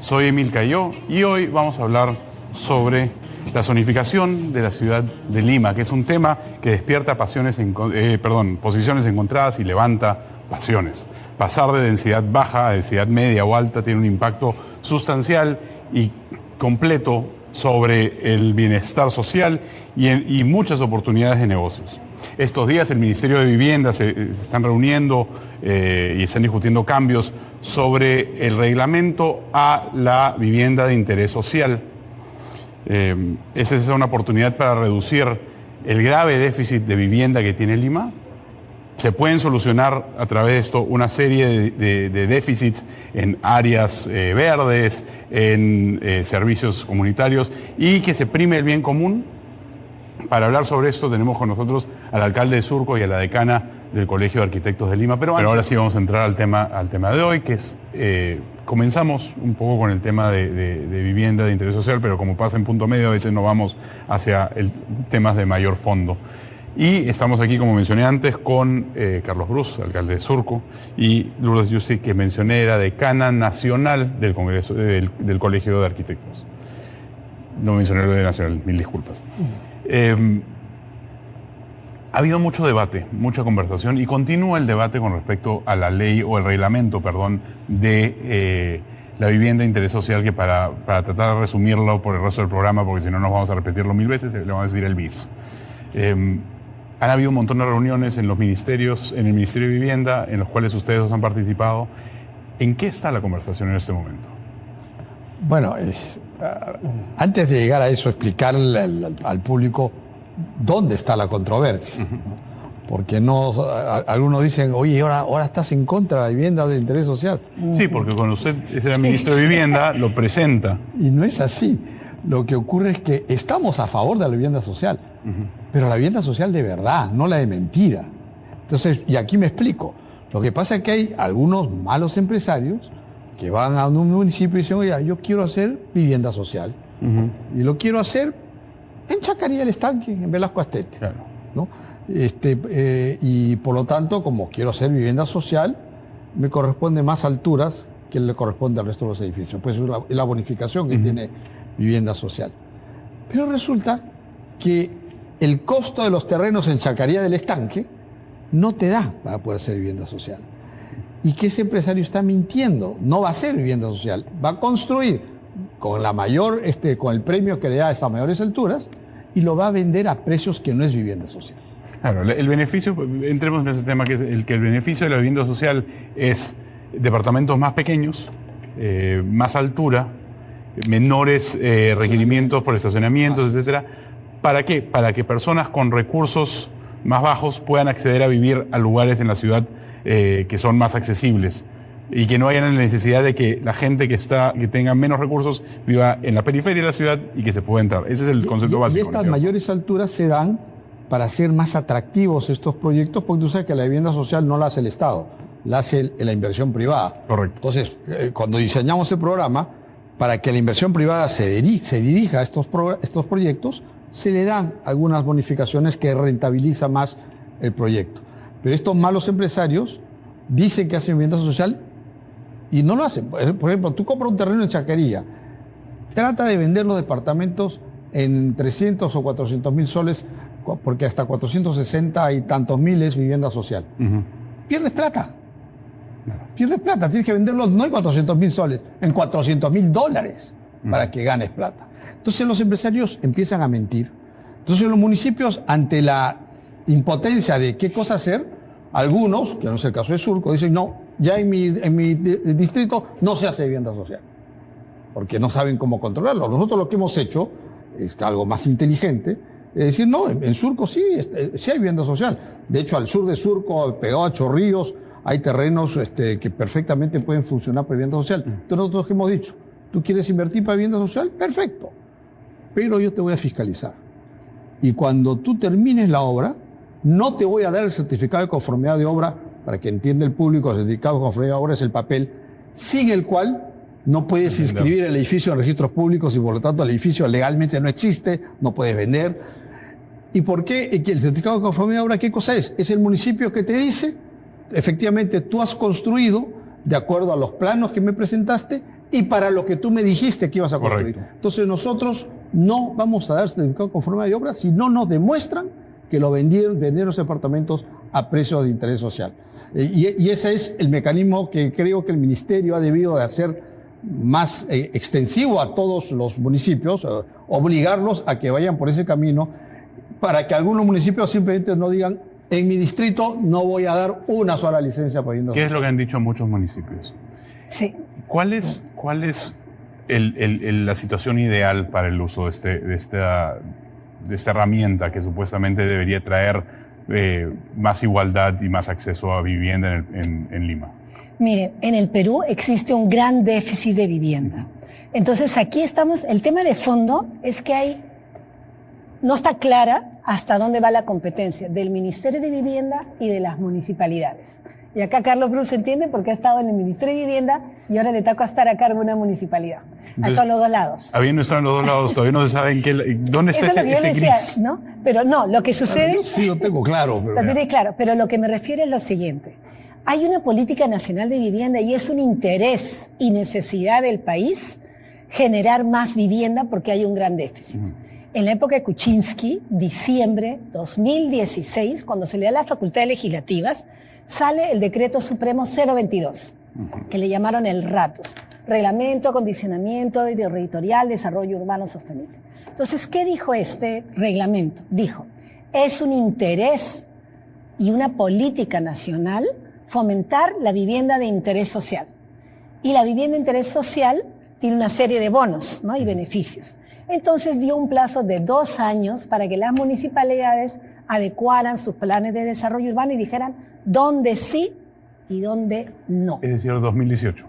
Soy Emil Cayó y hoy vamos a hablar sobre la zonificación de la ciudad de Lima, que es un tema que despierta posiciones encontradas y levanta pasiones. Pasar de densidad baja a densidad media o alta tiene un impacto sustancial y completo sobre el bienestar social y muchas oportunidades de negocios. Estos días el Ministerio de Vivienda se están reuniendo y están discutiendo cambios sobre el reglamento a la vivienda de interés social. Esa es una oportunidad para reducir el grave déficit de vivienda que tiene Lima. Se pueden solucionar a través de esto una serie de déficits en áreas verdes, en servicios comunitarios y que se prime el bien común. Para hablar sobre esto tenemos con nosotros al alcalde de Surco y a la decana del Colegio de Arquitectos de Lima. Pero ahora sí vamos a entrar al tema de hoy, que es, comenzamos un poco con el tema de vivienda de interés social, pero como pasa en punto medio, a veces nos vamos hacia temas de mayor fondo. Y estamos aquí, como mencioné antes, con Carlos Brus, alcalde de Surco, y Lourdes Yusti, que mencioné, era decana nacional del Congreso, del Colegio de Arquitectos. No mencioné lo de nacional, mil disculpas. Ha habido mucho debate, mucha conversación, y continúa el debate con respecto a la ley, o el reglamento, perdón, de la vivienda de interés social, que para tratar de resumirlo por el resto del programa, porque si no nos vamos a repetirlo 1000 veces, le vamos a decir el BIS. Han habido un montón de reuniones en los ministerios, en el Ministerio de Vivienda, en los cuales ustedes dos han participado. ¿En qué está la conversación en este momento? Bueno, antes de llegar a eso, explicarle al público dónde está la controversia. Porque algunos dicen, oye, ahora estás en contra de la vivienda de interés social. Sí, porque cuando usted era ministro de Vivienda, lo presenta. Y no es así. Lo que ocurre es que estamos a favor de la vivienda social, pero la vivienda social de verdad, no la de mentira. Entonces, y aquí me explico. Lo que pasa es que hay algunos malos empresarios que van a un municipio y dicen, oye, yo quiero hacer vivienda social. Y lo quiero hacer en Chacaría del Estanque, en Velasco Astete. Claro. ¿No? Y por lo tanto, como quiero hacer vivienda social, me corresponde más alturas que le corresponde al resto de los edificios. Pues es la bonificación que tiene vivienda social. Pero resulta que el costo de los terrenos en Chacaría del Estanque no te da para poder hacer vivienda social. Y que ese empresario está mintiendo, no va a hacer vivienda social, va a construir con con el premio que le da a esas mayores alturas y lo va a vender a precios que no es vivienda social. Claro, el beneficio, entremos en ese tema, que es el beneficio de la vivienda social es departamentos más pequeños, más altura, menores requerimientos por estacionamientos, etcétera. ¿Para qué? Para que personas con recursos más bajos puedan acceder a vivir a lugares en la ciudad que son más accesibles y que no haya la necesidad de que la gente que tenga menos recursos viva en la periferia de la ciudad y que se pueda entrar. Ese es el concepto básico. Y estas mayores alturas se dan para hacer más atractivos estos proyectos, porque tú sabes que la vivienda social no la hace el Estado, la hace la inversión privada. Correcto. Entonces, cuando diseñamos el programa, para que la inversión privada se dirija a estos proyectos, se le dan algunas bonificaciones que rentabiliza más el proyecto. Pero estos malos empresarios dicen que hacen vivienda social y no lo hacen. Por ejemplo, tú compras un terreno en Chacaría, trata de vender los departamentos en 300 o 400 mil soles, porque hasta 460 y tantos mil es vivienda social. Pierdes plata. Pierdes plata, tienes que venderlos no en 400 mil soles, en 400 mil dólares para que ganes plata. Entonces los empresarios empiezan a mentir. Entonces los municipios, ante la impotencia de qué cosa hacer, algunos, que no es el caso de Surco, dicen, no, ya en mi distrito no se hace vivienda social, porque no saben cómo controlarlo. Nosotros lo que hemos hecho es algo más inteligente, es decir, no, en Surco sí hay vivienda social. De hecho, al sur de Surco, pegado a Chorrillos, hay terrenos que perfectamente pueden funcionar para vivienda social. Entonces nosotros hemos dicho, ¿tú quieres invertir para vivienda social? Perfecto. Pero yo te voy a fiscalizar. Y cuando tú termines la obra, no te voy a dar el certificado de conformidad de obra, para que entienda el público, el certificado de conformidad de obra es el papel sin el cual no puedes inscribir el edificio en registros públicos y por lo tanto el edificio legalmente no existe, no puedes vender. ¿Y por qué? El certificado de conformidad de obra, ¿qué cosa es? Es el municipio que te dice, efectivamente tú has construido de acuerdo a los planos que me presentaste y para lo que tú me dijiste que ibas a construir. Correcto. Entonces nosotros no vamos a dar certificado con forma de obra si no nos demuestran que lo vendieron los departamentos a precios de interés social. Y ese es el mecanismo que creo que el Ministerio ha debido de hacer más extensivo a todos los municipios, obligarlos a que vayan por ese camino, para que algunos municipios simplemente no digan, en mi distrito no voy a dar una sola licencia para vivienda. ¿Qué es lo que han dicho muchos municipios? Sí. ¿Cuál es la situación ideal para el uso de esta herramienta que supuestamente debería traer más igualdad y más acceso a vivienda en Lima? Miren, en el Perú existe un gran déficit de vivienda. Entonces aquí estamos, el tema de fondo es que no está clara hasta dónde va la competencia del Ministerio de Vivienda y de las municipalidades. Y acá Carlos Cruz entiende porque ha estado en el Ministerio de Vivienda y ahora le toca estar a cargo de una municipalidad. Ha estado en los dos lados. Habiendo estado en los dos lados, todavía no se sabe dónde está ese gris. ¿No? Pero no, lo que sucede... Yo sí lo tengo claro. Lo tiene claro, pero lo que me refiero es lo siguiente. Hay una política nacional de vivienda y es un interés y necesidad del país generar más vivienda porque hay un gran déficit. En la época de Kuczynski, diciembre 2016, cuando se le da las facultades legislativas, sale el Decreto Supremo 022, que le llamaron el RATUS, Reglamento, Acondicionamiento y Territorial Desarrollo Urbano Sostenible. Entonces, ¿qué dijo este reglamento? Dijo, es un interés y una política nacional fomentar la vivienda de interés social. Y la vivienda de interés social tiene una serie de bonos, ¿no? Y beneficios. Entonces dio un plazo de 2 años para que las municipalidades adecuaran sus planes de desarrollo urbano y dijeran dónde sí y dónde no. Es decir, 2018.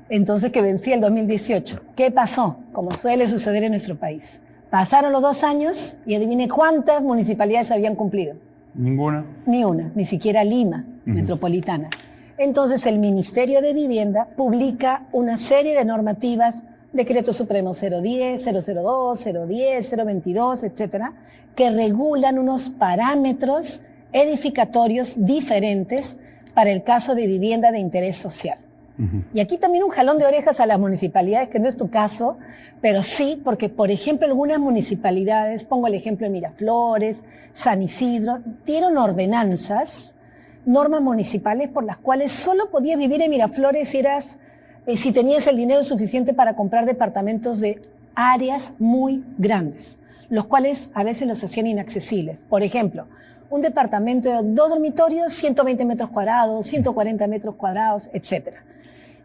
Entonces que vencía el 2018. ¿Qué pasó? Como suele suceder en nuestro país. Pasaron los 2 años y adivine cuántas municipalidades habían cumplido. ¿Ninguna? Ni una, ni siquiera Lima, metropolitana. Entonces el Ministerio de Vivienda publica una serie de normativas, Decreto Supremo 010, 002, 010, 022, etcétera, que regulan unos parámetros edificatorios diferentes para el caso de vivienda de interés social. Y aquí también un jalón de orejas a las municipalidades, que no es tu caso, pero sí, porque por ejemplo algunas municipalidades, pongo el ejemplo de Miraflores, San Isidro, dieron ordenanzas, normas municipales por las cuales solo podías vivir en Miraflores si tenías el dinero suficiente para comprar departamentos de áreas muy grandes, los cuales a veces los hacían inaccesibles. Por ejemplo, un departamento de 2 dormitorios, 120 metros cuadrados, 140 metros cuadrados, etcétera.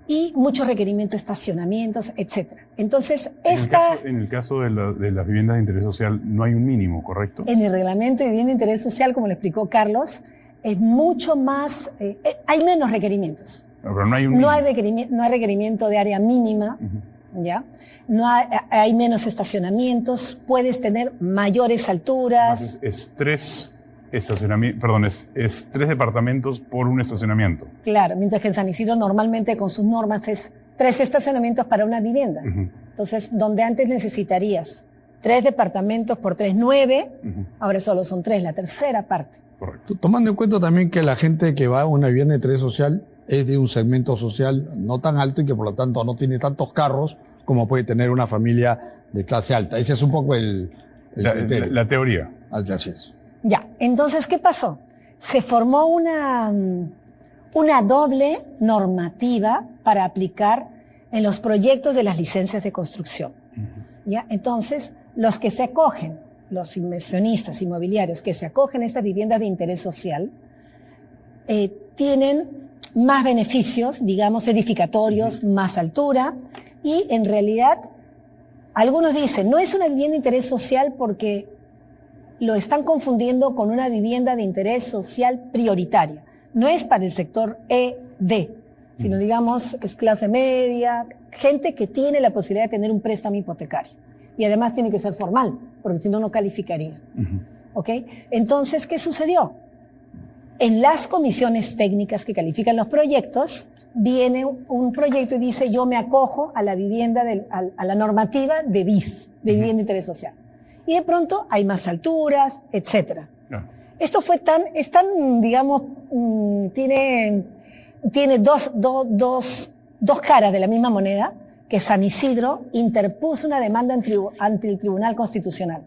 Y muchos requerimientos de estacionamientos, etcétera. Entonces, en el caso de las viviendas de interés social no hay un mínimo, ¿correcto? En el reglamento de vivienda de interés social, como lo explicó Carlos, es mucho más, hay menos requerimientos. Pero no hay un mínimo. No hay requerimiento de área mínima, ¿ya? No hay menos estacionamientos, puedes tener mayores alturas. Es 3 estacionamientos, perdón, es 3 departamentos por un estacionamiento. Claro, mientras que en San Isidro normalmente con sus normas es 3 estacionamientos para una vivienda. Entonces, donde antes necesitarías 3 departamentos por 3, 9, ahora solo son 3, la tercera parte. Correcto. Tomando en cuenta también que la gente que va a una vivienda de interés social es de un segmento social no tan alto y que por lo tanto no tiene tantos carros como puede tener una familia de clase alta. Ese es un poco el criterio. La teoría. Así es. Ya, entonces, ¿qué pasó? Se formó una doble normativa para aplicar en los proyectos de las licencias de construcción. ¿Ya? Entonces, los que se acogen, los inversionistas inmobiliarios que se acogen a estas viviendas de interés social, tienen más beneficios, digamos, edificatorios, más altura, y en realidad, algunos dicen, no es una vivienda de interés social porque lo están confundiendo con una vivienda de interés social prioritaria. No es para el sector ED, sino digamos es clase media, gente que tiene la posibilidad de tener un préstamo hipotecario. Y además tiene que ser formal, porque si no, no calificaría. ¿Ok? Entonces, ¿qué sucedió? En las comisiones técnicas que califican los proyectos, viene un proyecto y dice, yo me acojo a la vivienda, a la normativa de BIS, de vivienda de interés social. Y de pronto hay más alturas, etcétera. Esto es tan, digamos, tiene dos caras de la misma moneda, que San Isidro interpuso una demanda ante el Tribunal Constitucional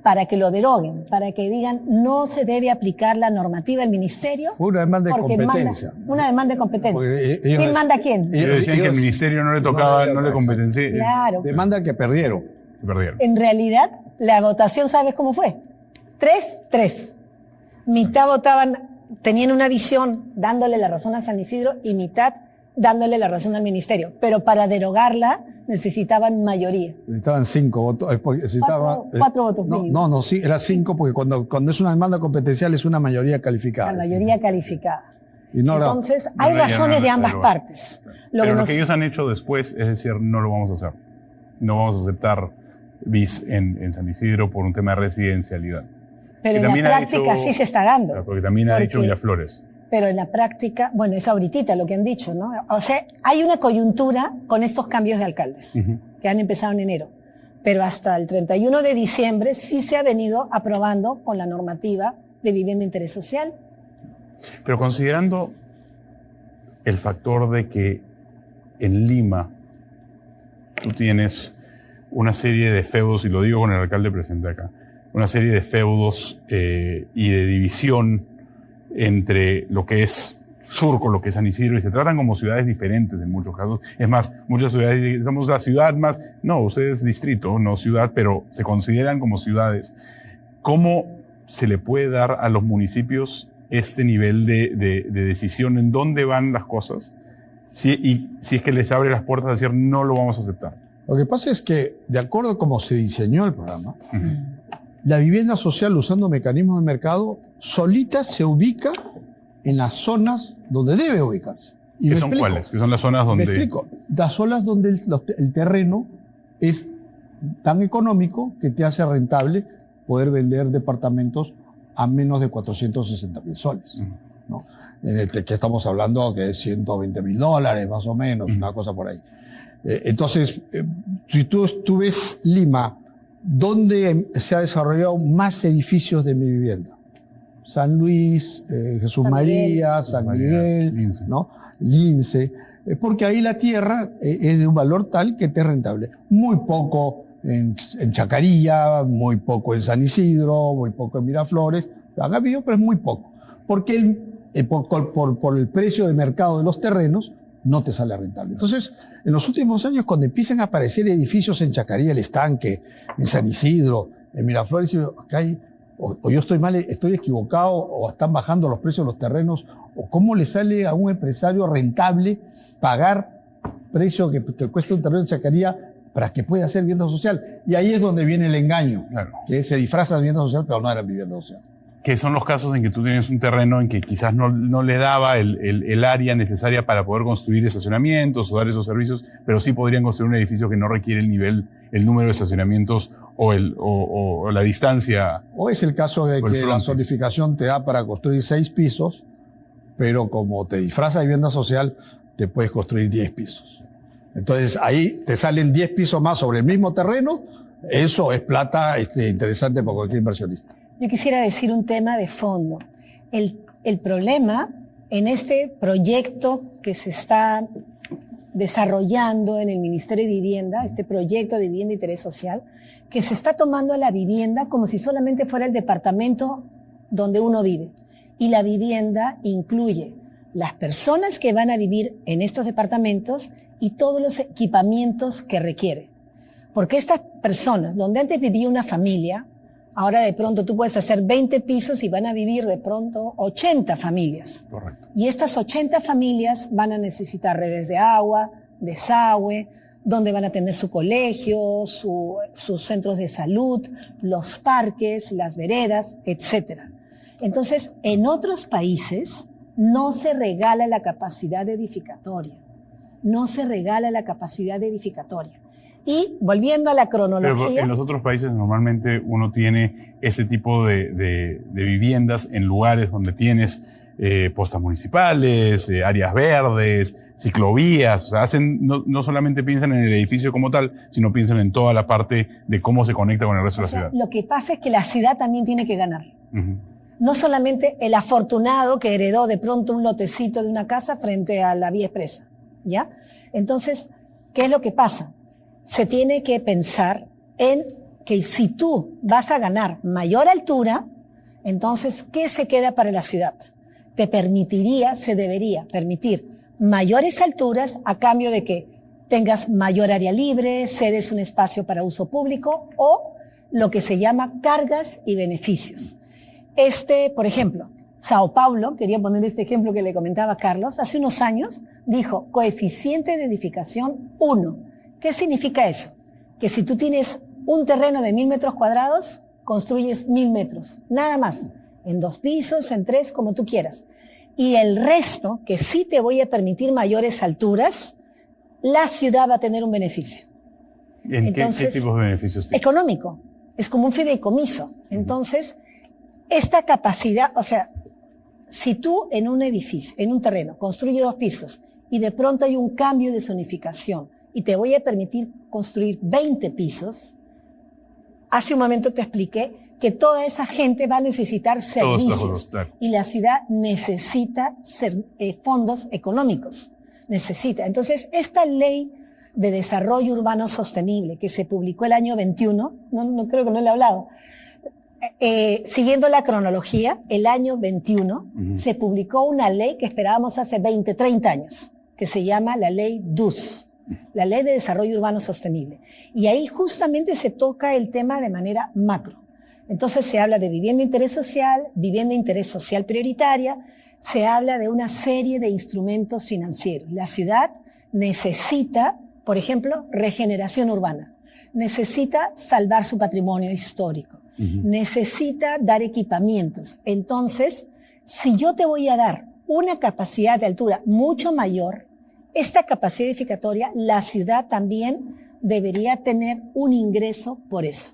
para que lo deroguen, para que digan no se debe aplicar la normativa del ministerio. Fue una demanda de porque competencia. Una demanda de competencia. Porque ¿Quién manda a quién? Ellos decían que el ministerio no le tocaba, no le competencia. Claro. Demanda que perdieron. Perdieron. En realidad, la votación, ¿sabes cómo fue? 3-3. Mitad votaban, tenían una visión dándole la razón a San Isidro y mitad dándole la razón al ministerio. Pero para derogarla necesitaban mayoría. Necesitaban 5 votos. Cuatro votos No, mínimo. no, sí, era 5 porque cuando es una demanda competencial es una mayoría calificada. La mayoría calificada. Y no la- Entonces, hay No, ya razones no, de ambas pero- partes. Pero lo que ellos han hecho después es decir, no lo vamos a hacer. No vamos a aceptar bis en San Isidro por un tema de residencialidad. pero que en también la ha práctica hecho- sí se está dando. Porque también ha Porque- dicho Miraflores. Pero en la práctica, bueno, es ahorita lo que han dicho, ¿no? O sea, hay una coyuntura con estos cambios de alcaldes Ujú. que han empezado en enero. Pero hasta el 31 de diciembre sí se ha venido aprobando con la normativa de vivienda de interés social. Pero considerando el factor de que en Lima tú tienes una serie de feudos, y lo digo con el alcalde presente acá, una serie de feudos y de división entre lo que es Surco, lo que es San Isidro, y se tratan como ciudades diferentes en muchos casos. Es más, muchas ciudades, somos la ciudad más, no, usted es distrito, no ciudad, pero se consideran como ciudades. ¿Cómo se le puede dar a los municipios este nivel de decisión en dónde van las cosas? Y si es que les abre las puertas a decir, no lo vamos a aceptar. Lo que pasa es que, de acuerdo a cómo se diseñó el programa, Ujú. la vivienda social usando mecanismos de mercado solita se ubica en las zonas donde debe ubicarse. Y ¿Qué me son explico. cuáles? ¿Qué son las zonas Me donde...? explico. Las zonas donde el terreno es tan económico que te hace rentable poder vender departamentos a menos de 460.000 soles. Ujú. ¿No? En el que estamos hablando que es $120.000 más o menos, Ujú. una cosa por ahí. Entonces, si tú ves Lima, ¿dónde se ha desarrollado más edificios de mi vivienda? San Luis, Jesús San María, Miguel. San María, Miguel, Lince. ¿no? Lince, porque ahí la tierra es de un valor tal que te es rentable. Muy poco en Chacarilla, muy poco en San Isidro, muy poco en Miraflores, han habido, pero es muy poco. Porque por el precio de mercado de los terrenos no te sale rentable. Entonces, en los últimos años, cuando empiezan a aparecer edificios en Chacarilla, El Estanque, en San Isidro, en Miraflores, digo, acá hay, o yo estoy mal, estoy equivocado, o están bajando los precios de los terrenos, o cómo le sale a un empresario rentable pagar precio que cuesta un terreno en Chacarilla para que pueda hacer vivienda social. Y ahí es donde viene el engaño, Claro. que se disfraza de vivienda social, pero no era vivienda social. Que son los casos en que tú tienes un terreno en que quizás no le daba el área necesaria para poder construir estacionamientos o dar esos servicios, pero sí podrían construir un edificio que no requiere el número de estacionamientos o la distancia. O es el caso de O el que la frontis. zonificación te da para construir 6 pisos, pero como te disfraza de vivienda social, te puedes construir 10 pisos. Entonces ahí te salen 10 pisos más sobre el mismo terreno. Eso es plata interesante para cualquier inversionista. Yo quisiera decir un tema de fondo. El problema en este proyecto que se está desarrollando en el Ministerio de Vivienda, este proyecto de vivienda de interés social, que se está tomando a la vivienda como si solamente fuera el departamento donde uno vive. Y la vivienda incluye las personas que van a vivir en estos departamentos y todos los equipamientos que requiere. Porque estas personas, donde antes vivía una familia, ahora de pronto tú puedes hacer 20 pisos y van a vivir de pronto 80 familias. Correcto. Y estas 80 familias van a necesitar redes de agua, desagüe, donde van a tener su colegio, sus centros de salud, los parques, las veredas, etc. Entonces, en otros países no se regala la capacidad edificatoria. No se regala la capacidad edificatoria. Y volviendo a la Pero cronología... en los otros países normalmente uno tiene ese tipo de viviendas en lugares donde tienes postas municipales, áreas verdes, ciclovías. O sea, no solamente piensan en el edificio como tal, sino piensan en toda la parte de cómo se conecta con el resto O de la sea, ciudad. lo que pasa es que la ciudad también tiene que ganar. Ujú. No solamente el afortunado que heredó de pronto un lotecito de una casa frente a la vía expresa, ¿ya? Entonces, ¿Qué es lo que pasa? Se tiene que pensar en que si tú vas a ganar mayor altura, entonces, ¿qué se queda para la ciudad? Te permitiría, se debería permitir mayores alturas a cambio de que tengas mayor área libre, cedes un espacio para uso público o lo que se llama cargas y beneficios. Por ejemplo, Sao Paulo, quería poner este ejemplo que le comentaba Carlos, hace unos años dijo coeficiente de edificación 1. ¿Qué significa eso? Que si tú tienes un terreno de 1000 metros cuadrados, construyes 1000 metros, nada más, en 2 pisos, en 3, como tú quieras. Y el resto, que sí te voy a permitir mayores alturas, la ciudad va a tener un beneficio. Entonces, ¿qué tipos de beneficios tiene? Económico, es como un fideicomiso. Entonces, esta capacidad, o sea, si tú en un edificio, en un terreno, construyes 2 pisos y de pronto hay un cambio de zonificación y te voy a permitir construir 20 pisos, hace un momento te expliqué que toda esa gente va a necesitar servicios y la ciudad necesita fondos económicos. Necesita. Entonces, esta ley de desarrollo urbano sostenible que se publicó el año 21, no creo que no le he hablado, siguiendo la cronología, el año 21 se publicó una ley que esperábamos hace 20, 30 años, que se llama la ley DUS, la Ley de Desarrollo Urbano Sostenible. Y ahí justamente se toca el tema de manera macro. Entonces se habla de vivienda de interés social prioritaria, se habla de una serie de instrumentos financieros. La ciudad necesita, por ejemplo, regeneración urbana, necesita salvar su patrimonio histórico, necesita dar equipamientos. Entonces, si yo te voy a dar una capacidad de altura mucho mayor, esta capacidad edificatoria, la ciudad también debería tener un ingreso por eso.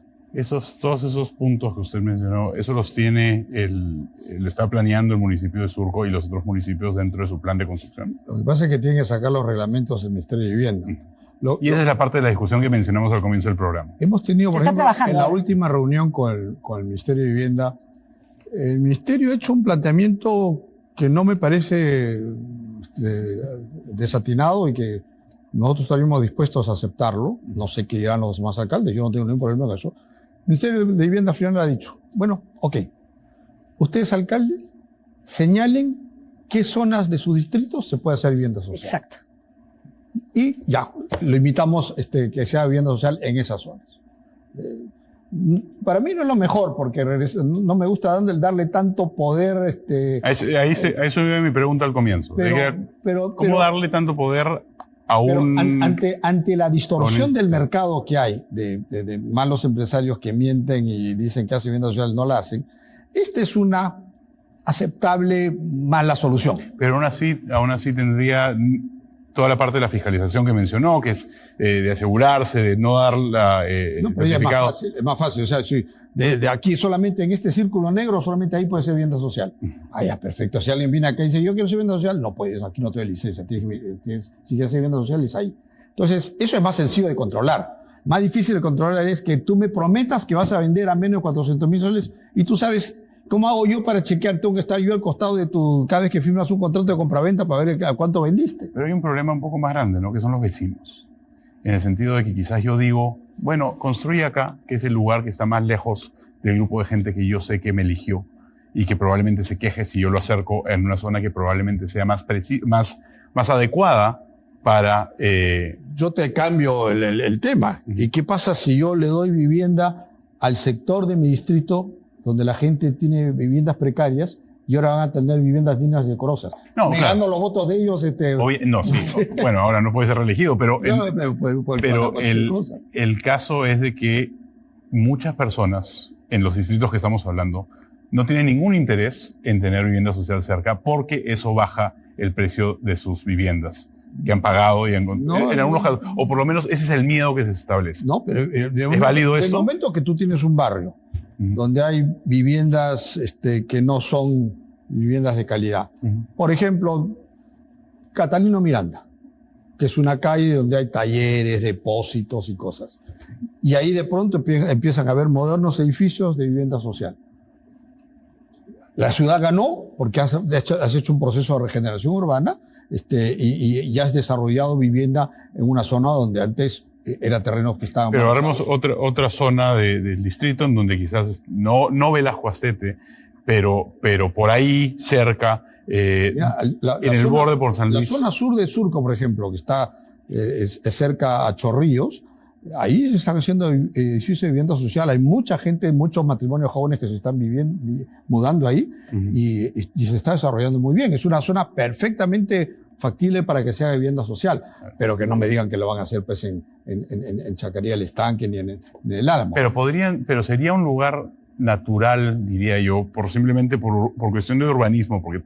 Todos esos puntos que usted mencionó, eso los tiene, lo está planeando el municipio de Surco y los otros municipios dentro de su plan de construcción. Lo que pasa es que tienen que sacar los reglamentos del Ministerio de Vivienda. Y esa es la parte de la discusión que mencionamos al comienzo del programa. Hemos tenido, por ejemplo, en la última reunión con el Ministerio de Vivienda, el Ministerio ha hecho un planteamiento que no me parece desatinado y que nosotros estaríamos dispuestos a aceptarlo. No sé qué dirán los demás alcaldes, yo no tengo ningún problema con eso. El Ministerio de Vivienda al final ha dicho, bueno, ok, ustedes alcaldes señalen qué zonas de sus distritos se puede hacer vivienda social. Exacto. Y ya, lo invitamos que sea vivienda social en esas zonas. Para mí no es lo mejor, porque no me gusta darle tanto poder. A eso iba mi pregunta al comienzo. ¿Cómo darle tanto poder a un... Ante la distorsión del mercado que hay, de malos empresarios que mienten y dicen que hacen vivienda social, no la hacen, esta es una aceptable mala solución. Pero aún así tendría toda la parte de la fiscalización que mencionó, que es de asegurarse, de no dar el certificado. Es más fácil. O sea, si de aquí solamente en este círculo negro, solamente ahí puede ser vivienda social. Ah, ya, perfecto. Si alguien viene acá y dice, yo quiero ser vivienda social, no puedes, aquí no te doy licencia. Si quieres ser vivienda social, es ahí. Entonces, eso es más sencillo de controlar. Más difícil de controlar es que tú me prometas que vas a vender a menos de 400,000 soles y tú sabes, ¿cómo hago yo para chequear? Tengo que estar yo al costado de cada vez que firmas un contrato de compraventa para ver a cuánto vendiste. Pero hay un problema un poco más grande, ¿no? Que son los vecinos. En el sentido de que quizás yo digo, bueno, construye acá, que es el lugar que está más lejos del grupo de gente que yo sé que me eligió y que probablemente se queje si yo lo acerco en una zona que probablemente sea más adecuada para... Yo te cambio el tema. ¿Y qué pasa si yo le doy vivienda al sector de mi distrito donde la gente tiene viviendas precarias y ahora van a tener viviendas dignas y decorosas? No, negando los votos de ellos. Bueno, ahora no puede ser reelegido, pero el caso es de que muchas personas en los distritos que estamos hablando no tienen ningún interés en tener vivienda social cerca porque eso baja el precio de sus viviendas que han pagado en algunos casos, o por lo menos ese es el miedo que se establece. No, pero ¿es válido esto? En el momento que tú tienes un barrio donde hay viviendas que no son viviendas de calidad. Por ejemplo, Catalino Miranda, que es una calle donde hay talleres, depósitos y cosas. Y ahí de pronto empiezan a haber modernos edificios de vivienda social. La ciudad ganó porque has hecho un proceso de regeneración urbana y ya has desarrollado vivienda en una zona donde antes era terrenos que estaban... Pero haremos otra zona del distrito en donde quizás no Velasco Astete, pero por ahí cerca, Mira, en el borde por San Luis. La zona sur de Surco, por ejemplo, que está es cerca a Chorrillos, ahí se están haciendo edificios de vivienda social. Hay mucha gente, muchos matrimonios jóvenes que se están mudando ahí y se está desarrollando muy bien. Es una zona perfectamente factible para que sea vivienda social, pero que no me digan que lo van a hacer pues, en Chacaría del Estanque ni en el Álamo. Pero sería un lugar natural, diría yo, simplemente por cuestión de urbanismo, porque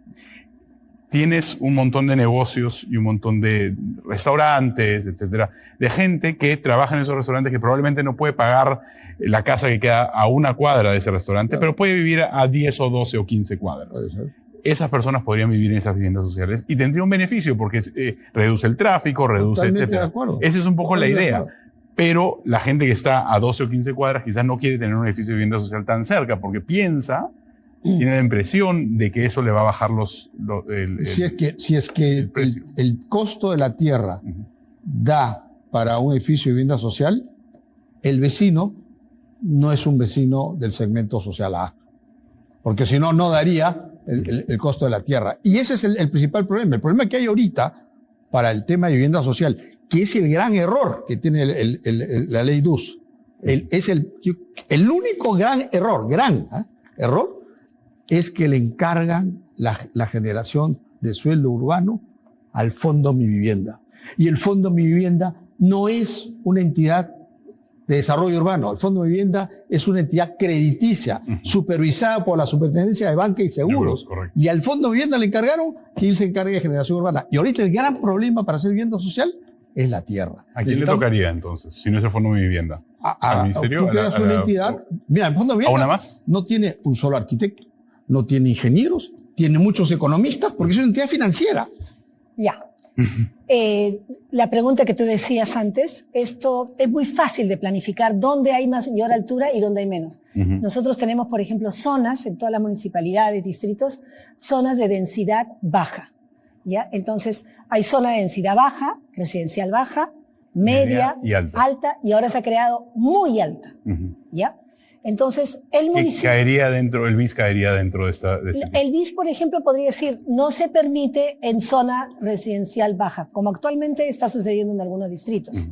tienes un montón de negocios y un montón de restaurantes, etcétera, de gente que trabaja en esos restaurantes que probablemente no puede pagar la casa que queda a una cuadra de ese restaurante, claro, pero puede vivir a 10 o 12 o 15 cuadras. Esas personas podrían vivir en esas viviendas sociales y tendría un beneficio porque reduce el tráfico, reduce, etcétera. Esa es un poco la idea. Pero la gente que está a 12 o 15 cuadras quizás no quiere tener un edificio de vivienda social tan cerca porque tiene la impresión de que eso le va a bajar si es que el costo de la tierra da para un edificio de vivienda social, el vecino no es un vecino del segmento social A, porque si no, no daría el costo de la tierra. Y ese es el principal problema. El problema que hay ahorita para el tema de vivienda social, que es el gran error que tiene la ley DUS. Es el único gran error, es que le encargan la generación de sueldo urbano al Fondo Mi Vivienda. Y el Fondo Mi Vivienda no es una entidad de desarrollo urbano. El Fondo Mi Vivienda es una entidad crediticia, supervisada por la Superintendencia de Banca y Seguros. Y al Fondo Mi Vivienda le encargaron que él se encargue de generación urbana. Y ahorita el gran problema para hacer vivienda social es la tierra. ¿A quién le tocaría entonces, si no es el Fondo Mi Vivienda? ¿Al ministerio? Una entidad. Mira, el Fondo Mi Vivienda ¿A una más? No tiene un solo arquitecto, no tiene ingenieros, tiene muchos economistas, porque es una entidad financiera. Ya. La pregunta que tú decías antes, esto es muy fácil de planificar dónde hay mayor altura y dónde hay menos. Nosotros tenemos, por ejemplo, zonas en todas las municipalidades, distritos, zonas de densidad baja. ¿Ya? Entonces, hay zona de densidad baja, residencial baja, media y alta, y ahora se ha creado muy alta. ¿Ya? Entonces, el municipio... El BIS caería dentro de esta... El BIS, por ejemplo, podría decir, no se permite en zona residencial baja, como actualmente está sucediendo en algunos distritos.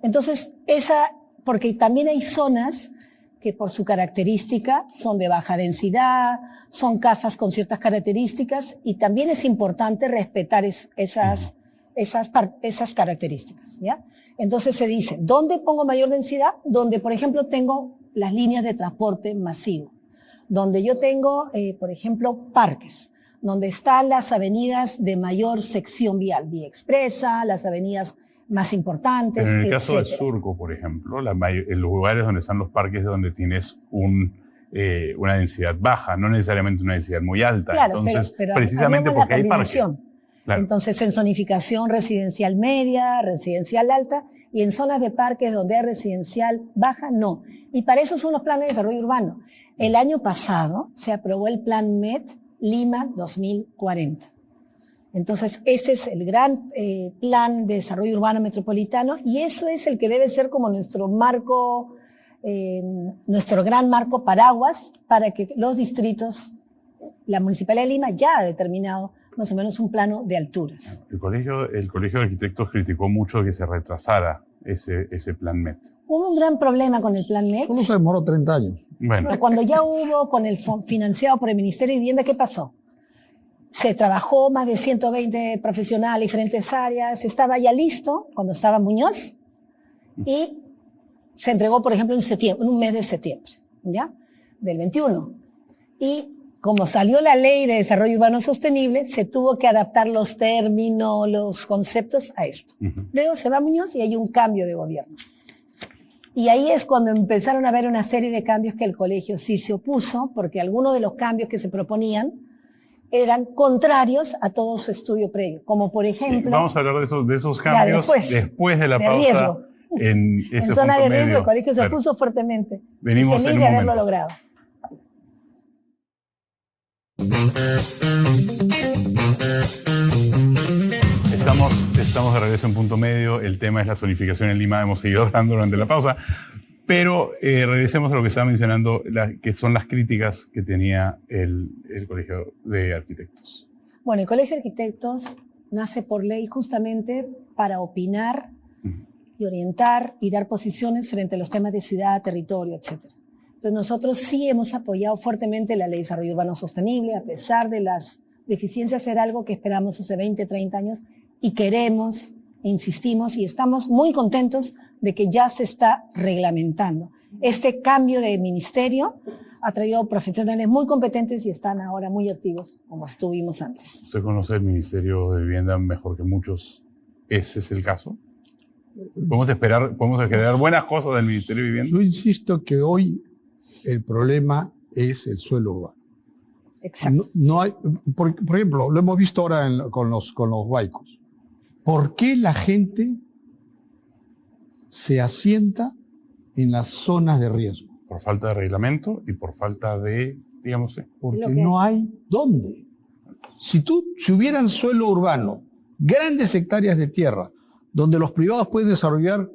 Entonces, porque también hay zonas que por su característica son de baja densidad, son casas con ciertas características, y también es importante respetar esas características, ¿ya? Entonces se dice, ¿dónde pongo mayor densidad? Donde, por ejemplo, tengo las líneas de transporte masivo, donde yo tengo, por ejemplo, parques, donde están las avenidas de mayor sección vial, vía expresa, las avenidas más importantes. Pero en el caso del Surco, por ejemplo, en los lugares donde están los parques es donde tienes una densidad baja, no necesariamente una densidad muy alta. Claro, entonces, pero precisamente porque hay parques. Claro. Entonces, en zonificación residencial media, residencial alta, y en zonas de parques donde hay residencial baja, no. Y para eso son los planes de desarrollo urbano. El año pasado se aprobó el Plan MET Lima 2040. Entonces, ese es el gran plan de desarrollo urbano metropolitano, y eso es el que debe ser como nuestro marco, nuestro gran marco paraguas para que los distritos, la Municipalidad de Lima ya ha determinado más o menos un plano de alturas. El Colegio de Arquitectos criticó mucho que se retrasara ese Plan MET. Hubo un gran problema con el Plan MET. Solo se demoró 30 años. Bueno. Pero cuando ya hubo con el financiado por el Ministerio de Vivienda, ¿qué pasó? Se trabajó más de 120 profesionales, diferentes áreas, estaba ya listo cuando estaba Muñoz y se entregó, por ejemplo, en un mes de septiembre, ¿ya? Del 21. Y como salió la Ley de Desarrollo Urbano Sostenible, se tuvo que adaptar los términos, los conceptos a esto. Luego se va Muñoz y hay un cambio de gobierno. Y ahí es cuando empezaron a haber una serie de cambios que el colegio sí se opuso, porque algunos de los cambios que se proponían eran contrarios a todo su estudio previo, como por ejemplo... Vamos a hablar de esos cambios después de la pausa. Riesgo. En zona de riesgo, el colegio se opuso fuertemente. Venimos feliz en un de haberlo momento. logrado. Estamos de regreso en Punto Medio. El tema es la zonificación en Lima. Hemos seguido hablando durante la pausa. Pero regresemos a lo que estaba mencionando, que son las críticas que tenía el Colegio de Arquitectos. Bueno, el Colegio de Arquitectos nace por ley justamente para opinar y orientar y dar posiciones frente a los temas de ciudad, territorio, etc. Entonces nosotros sí hemos apoyado fuertemente la Ley de Desarrollo Urbano Sostenible, a pesar de las deficiencias, era algo que esperamos hace 20, 30 años y queremos, insistimos y estamos muy contentos de que ya se está reglamentando. Este cambio de ministerio ha traído profesionales muy competentes y están ahora muy activos, como estuvimos antes. ¿Usted conoce el Ministerio de Vivienda mejor que muchos? ¿Ese es el caso? ¿Podemos generar buenas cosas del Ministerio de Vivienda? Yo insisto que hoy el problema es el suelo urbano. Exacto. No hay, por ejemplo, lo hemos visto ahora con los huaicos. ¿Por qué la gente se asienta en las zonas de riesgo? Por falta de reglamento y por falta de, digamos, porque no hay dónde. Si hubieran suelo urbano, grandes hectáreas de tierra, donde los privados pueden desarrollar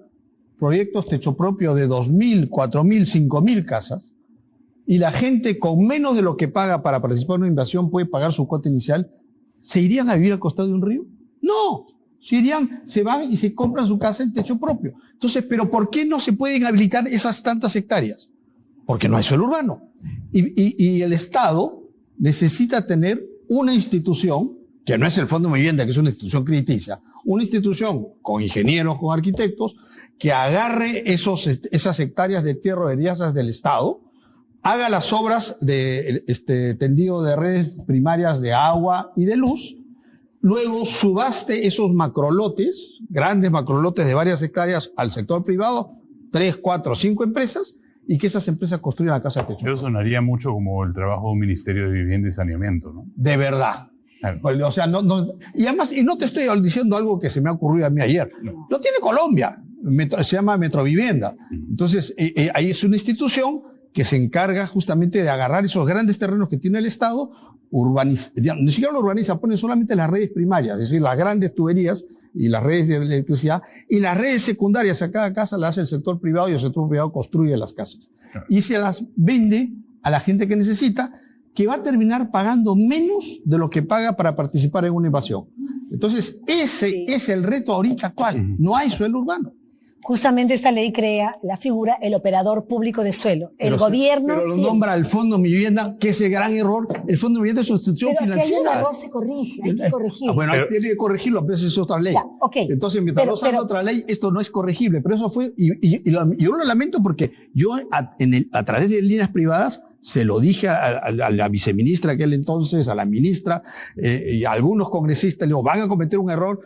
proyectos techo propio de 2.000, 4.000, 5.000 casas, y la gente con menos de lo que paga para participar en una inversión puede pagar su cuota inicial, ¿se irían a vivir al costado de un río? No. Se van y se compran su casa en techo propio. Entonces, ¿pero por qué no se pueden habilitar esas tantas hectáreas? Porque no hay suelo urbano. Y el Estado necesita tener una institución, que no es el Fondo de Vivienda, que es una institución crediticia, una institución con ingenieros, con arquitectos, que agarre esas hectáreas de tierra heredades del Estado, haga las obras de tendido de redes primarias de agua y de luz, luego subaste esos macrolotes, grandes macrolotes de varias hectáreas al sector privado, 3, 4, 5 empresas, y que esas empresas construyan la casa de techo. Eso sonaría mucho como el trabajo de un Ministerio de Vivienda y Saneamiento, ¿no? De verdad. Claro. O sea, y además, y no te estoy diciendo algo que se me ha ocurrido a mí ayer. No. Lo tiene Colombia, se llama Metrovivienda. Entonces, ahí es una institución que se encarga justamente de agarrar esos grandes terrenos que tiene el Estado, ni siquiera lo urbaniza, pone solamente las redes primarias, es decir, las grandes tuberías y las redes de electricidad, y las redes secundarias a cada casa las hace el sector privado y el sector privado construye las casas. Claro. Y se las vende a la gente que necesita, que va a terminar pagando menos de lo que paga para participar en una invasión. Entonces, ese es el reto ahorita actual. No hay suelo urbano. Justamente esta ley crea la figura el operador público de suelo. El gobierno... Pero lo nombra el Fondo de Vivienda, que es el gran error. El Fondo de Vivienda es una institución financiera. Si hay un error se corrige, hay que corregirlo. Bueno, hay que corregirlo, pero esa es otra ley. Ya, okay. Entonces, mientras no salga otra ley, esto no es corregible. Pero eso fue... yo lo lamento porque yo, a través de líneas privadas, se lo dije a la viceministra aquel entonces, a la ministra, y a algunos congresistas, le digo, van a cometer un error.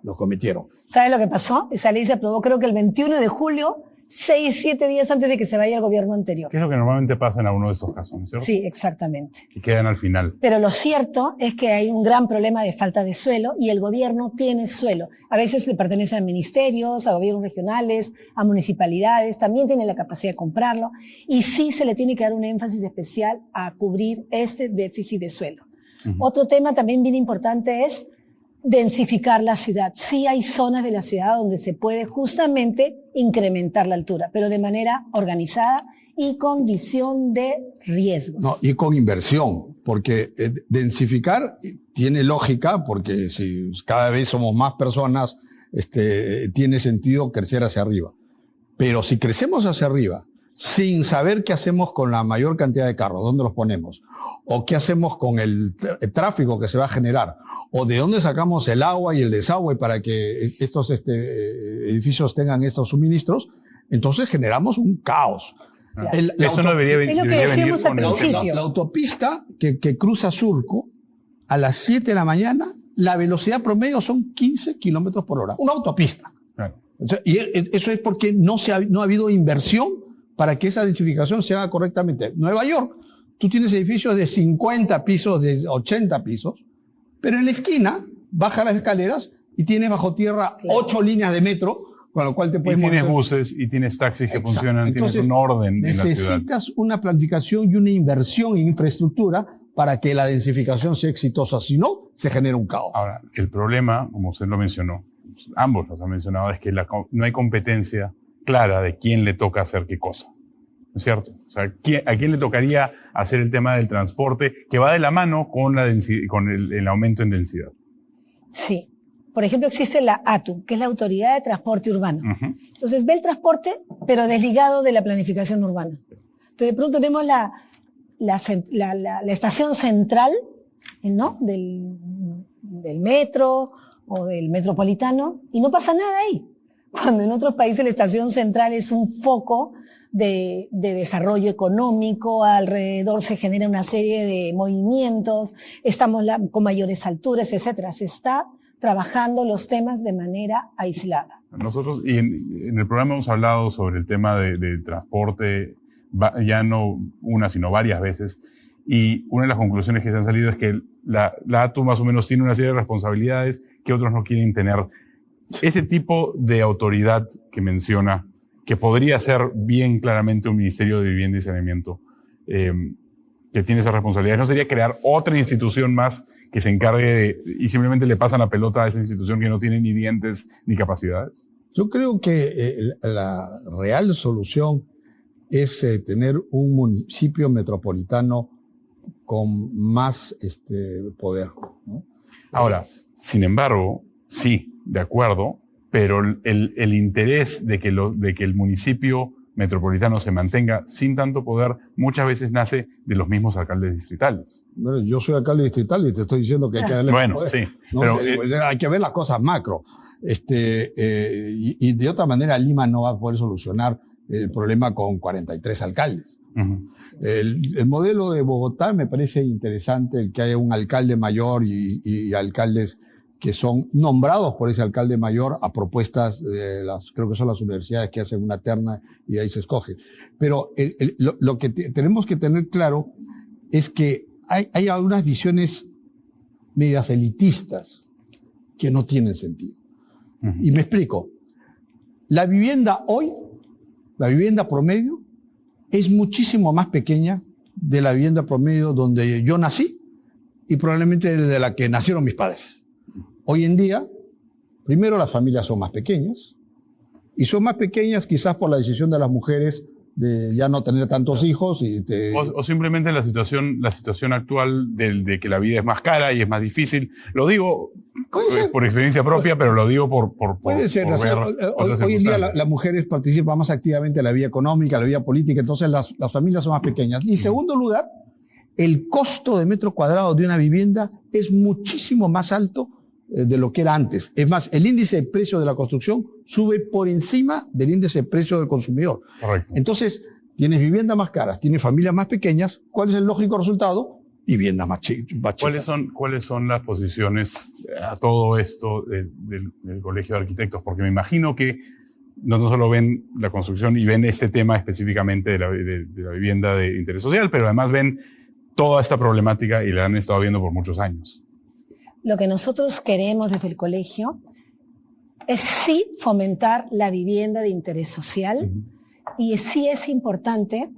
Lo cometieron. ¿Sabe lo que pasó? Esa ley se aprobó creo que el 21 de julio, 6, 7 días antes de que se vaya el gobierno anterior. ¿Qué es lo que normalmente pasa en alguno de estos casos, ¿no es cierto? Sí, exactamente. Que quedan al final. Pero lo cierto es que hay un gran problema de falta de suelo y el gobierno tiene suelo. A veces le pertenece a ministerios, a gobiernos regionales, a municipalidades, también tiene la capacidad de comprarlo y sí se le tiene que dar un énfasis especial a cubrir este déficit de suelo. Otro tema también bien importante es densificar la ciudad. Sí hay zonas de la ciudad donde se puede justamente incrementar la altura, pero de manera organizada y con visión de riesgos. No, y con inversión, porque densificar tiene lógica, porque si cada vez somos más personas, tiene sentido crecer hacia arriba. Pero si crecemos hacia arriba, sin saber qué hacemos con la mayor cantidad de carros, dónde los ponemos, o qué hacemos con el tráfico que se va a generar, o de dónde sacamos el agua y el desagüe para que estos edificios tengan estos suministros, entonces generamos un caos. Claro. Eso no debería venir con el principio. La autopista que cruza Surco a las 7 de la mañana, la velocidad promedio son 15 kilómetros por hora. Una autopista. Claro. Y eso es porque no ha habido inversión para que esa densificación se haga correctamente. Nueva York, tú tienes edificios de 50 pisos, de 80 pisos, pero en la esquina baja las escaleras y tienes bajo tierra 8 líneas de metro, con lo cual te puedes mover. Y tienes buses y tienes taxis que funcionan, entonces, tienes un orden en la ciudad. Necesitas una planificación y una inversión en infraestructura para que la densificación sea exitosa. Si no, se genera un caos. Ahora, el problema, como usted lo mencionó, ambos los han mencionado, es que no hay competencia clara de quién le toca hacer qué cosa. ¿No es cierto? O sea, ¿a quién le tocaría hacer el tema del transporte que va de la mano con el aumento en densidad? Sí. Por ejemplo, existe la ATU, que es la Autoridad de Transporte Urbano. Uh-huh. Entonces, ve el transporte, pero desligado de la planificación urbana. Entonces, de pronto tenemos la estación central, ¿no? del metro o del metropolitano, y no pasa nada ahí. Cuando en otros países la estación central es un foco de desarrollo económico, alrededor se genera una serie de movimientos, estamos con mayores alturas, etcétera. Se está trabajando los temas de manera aislada. Nosotros, y en el programa hemos hablado sobre el tema de transporte, ya no una, sino varias veces, y una de las conclusiones que se han salido es que la ATU más o menos tiene una serie de responsabilidades que otros no quieren tener. Ese tipo de autoridad que menciona, que podría ser bien claramente un Ministerio de Vivienda y Saneamiento, que tiene esa responsabilidad, ¿no sería crear otra institución más que se encargue y simplemente le pasan la pelota a esa institución que no tiene ni dientes ni capacidades? Yo creo que la real solución es tener un municipio metropolitano con más poder, ¿no? Ahora, sin embargo, sí, de acuerdo, pero el interés de que el municipio metropolitano se mantenga sin tanto poder muchas veces nace de los mismos alcaldes distritales. Bueno, yo soy alcalde distrital y te estoy diciendo que hay que darle bueno, poder, sí, ¿no? pero hay que ver las cosas macro. Y de otra manera Lima no va a poder solucionar el problema con 43 alcaldes. uh-huh. El modelo de Bogotá me parece interesante, el que haya un alcalde mayor y alcaldes que son nombrados por ese alcalde mayor a propuestas de creo que son las universidades que hacen una terna y ahí se escoge. Pero lo que tenemos que tener claro es que hay algunas visiones medias elitistas que no tienen sentido. Uh-huh. Y me explico. La vivienda hoy, la vivienda promedio, es muchísimo más pequeña de la vivienda promedio donde yo nací y probablemente de la que nacieron mis padres. Hoy en día, primero las familias son más pequeñas y son más pequeñas quizás por la decisión de las mujeres de ya no tener tantos hijos. O simplemente la situación actual de que la vida es más cara y es más difícil. Lo digo por experiencia propia, pero lo digo por puede ser. ver Hoy en día las mujeres participan más activamente en la vida económica, en la vida política, entonces las familias son más pequeñas. Y en segundo lugar, el costo de metro cuadrado de una vivienda es muchísimo más alto de lo que era antes. Es más, el índice de precio de la construcción sube por encima del índice de precio del consumidor. Correcto. Entonces, tienes viviendas más caras, tienes familias más pequeñas. ¿Cuál es el lógico resultado? Viviendas más chicas. ¿Cuáles son las posiciones a todo esto del Colegio de Arquitectos? Porque me imagino que no solo ven la construcción y ven este tema específicamente de la vivienda de interés social, pero además ven toda esta problemática y la han estado viendo por muchos años. Lo que nosotros queremos desde el colegio es sí fomentar la vivienda de interés social. Uh-huh. Y sí es importante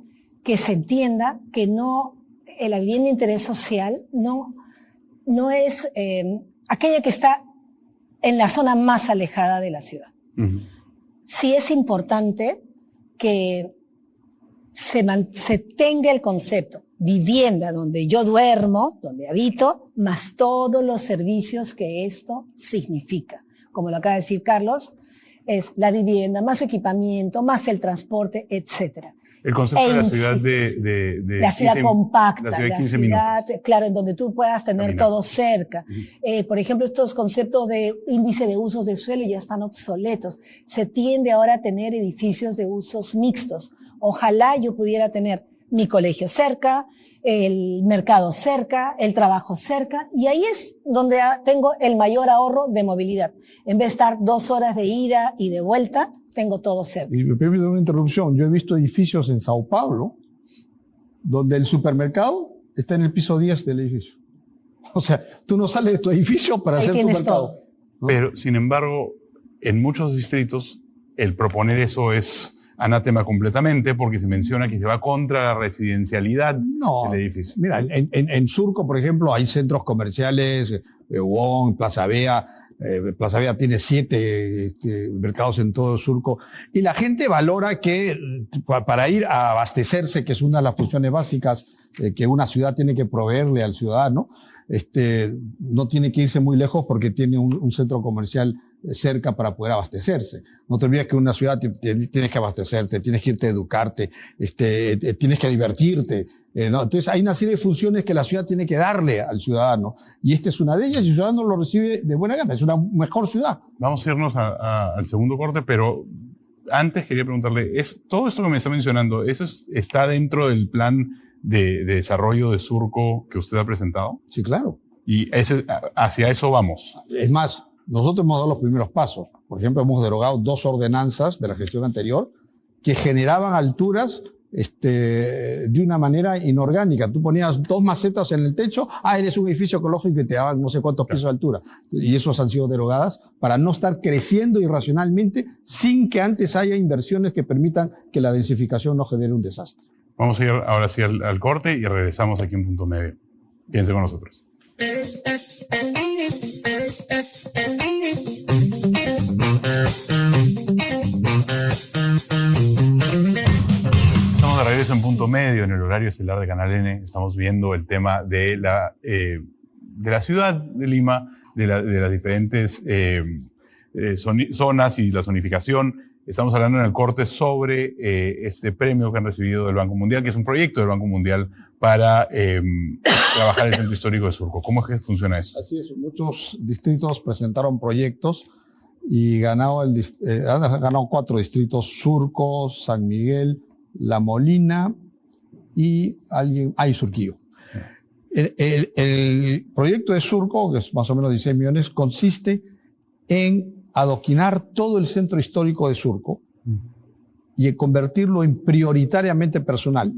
que se entienda que la vivienda de interés social no es aquella que está en la zona más alejada de la ciudad. Uh-huh. Sí es importante que se tenga el concepto vivienda donde yo duermo, donde habito, más todos los servicios que esto significa. Como lo acaba de decir Carlos, es la vivienda, más su equipamiento, más el transporte, etcétera. El concepto de la ciudad de la ciudad 15, compacta, la ciudad de 15 minutos. Claro, en donde tú puedas tener Caminar. todo cerca. Uh-huh. Por ejemplo, estos conceptos de índice de usos de suelo ya están obsoletos. Se tiende ahora a tener edificios de usos mixtos. Ojalá yo pudiera tener mi colegio cerca, el mercado cerca, el trabajo cerca, y ahí es donde tengo el mayor ahorro de movilidad. En vez de estar 2 horas de ida y de vuelta, tengo todo cerca. Y me permite una interrupción. Yo he visto edificios en Sao Paulo donde el supermercado está en el piso 10 del edificio. O sea, tú no sales de tu edificio para hacer tu mercado, ¿no? Pero, sin embargo, en muchos distritos, el proponer eso es anátema completamente porque se menciona que se va contra la residencialidad No, del edificio. mira, en Surco, por ejemplo, hay centros comerciales, Wong, Plaza Vea. Plaza Vea tiene 7 mercados en todo Surco. Y la gente valora que para ir a abastecerse, que es una de las funciones básicas que una ciudad tiene que proveerle al ciudadano, no tiene que irse muy lejos porque tiene un centro comercial cerca para poder abastecerse. No te olvides que en una ciudad tienes que abastecerte, tienes que irte a educarte, tienes que divertirte, ¿no? Entonces hay una serie de funciones que la ciudad tiene que darle al ciudadano y esta es una de ellas y el ciudadano lo recibe de buena gana, es una mejor ciudad. Vamos a irnos al segundo corte, pero antes quería preguntarle, todo esto que me está mencionando, ¿eso está dentro del plan de desarrollo de Surco que usted ha presentado? Sí, claro. Y hacia eso vamos. Es más, nosotros hemos dado los primeros pasos. Por ejemplo, hemos derogado 2 ordenanzas de la gestión anterior que generaban alturas de una manera inorgánica. Tú ponías 2 macetas en el techo, eres un edificio ecológico y te daban no sé cuántos pisos de altura. Y esos han sido derogadas para no estar creciendo irracionalmente sin que antes haya inversiones que permitan que la densificación no genere un desastre. Vamos a ir ahora sí al corte y regresamos aquí en Punto Medio. Quédense con nosotros. Estamos de regreso en Punto Medio, en el horario estelar de Canal N. Estamos viendo el tema de la ciudad de Lima, de las diferentes zonas y la zonificación. Estamos hablando en el corte sobre este premio que han recibido del Banco Mundial, que es un proyecto del Banco Mundial para trabajar el centro histórico de Surco. ¿Cómo es que funciona esto? Así es, muchos distritos presentaron proyectos y han ganado 4 distritos: Surco, San Miguel, La Molina y Surquillo. El proyecto de Surco, que es más o menos 16 millones, consiste en adoquinar todo el centro histórico de Surco y en convertirlo en prioritariamente peatonal,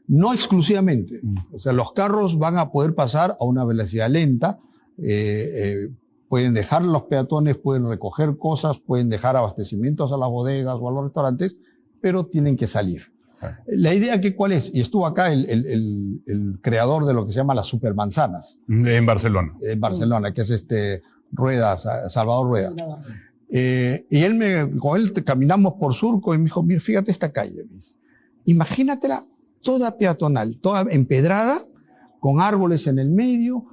no exclusivamente. O sea, los carros van a poder pasar a una velocidad lenta, pueden dejar los peatones, pueden recoger cosas, pueden dejar abastecimientos a las bodegas o a los restaurantes, pero tienen que salir. La idea ¿cuál es? Y estuvo acá el creador de lo que se llama las supermanzanas. En Barcelona. En Barcelona, que es Salvador Rueda. Y con él caminamos por Surco y me dijo, mira, fíjate esta calle. Imagínatela toda peatonal, toda empedrada, con árboles en el medio,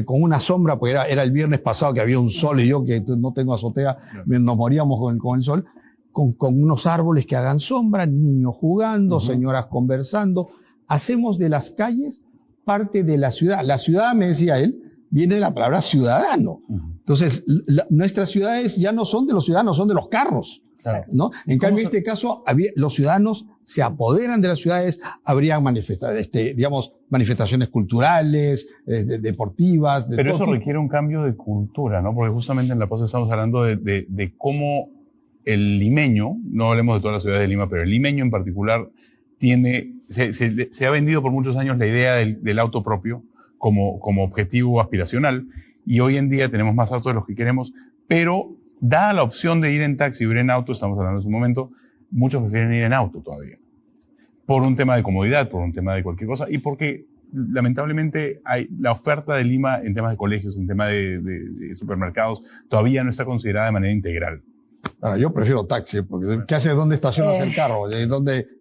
con una sombra, porque era el viernes pasado que había un sol y yo que no tengo azotea, nos moríamos con el sol, con unos árboles que hagan sombra, niños jugando, señoras conversando. Hacemos de las calles parte de la ciudad. La ciudad, me decía él, viene de la palabra ciudadano. Entonces, nuestras ciudades ya no son de los ciudadanos, son de los carros. Claro. ¿No? En cambio, en este caso, los ciudadanos se apoderan de las ciudades, habría manifestaciones culturales, deportivas. Pero eso requiere un cambio de cultura, ¿no? Porque justamente en la pausa estamos hablando de cómo el limeño, no hablemos de todas las ciudades de Lima, pero el limeño en particular se ha vendido por muchos años la idea del auto propio como objetivo aspiracional, y hoy en día tenemos más autos de los que queremos, pero dada la opción de ir en taxi o ir en auto, estamos hablando en un momento, muchos prefieren ir en auto todavía, por un tema de comodidad, por un tema de cualquier cosa, y porque lamentablemente la oferta de Lima en temas de colegios, en temas de supermercados, todavía no está considerada de manera integral. Ahora, yo prefiero taxi, porque ¿qué haces? ¿Dónde estacionas el carro?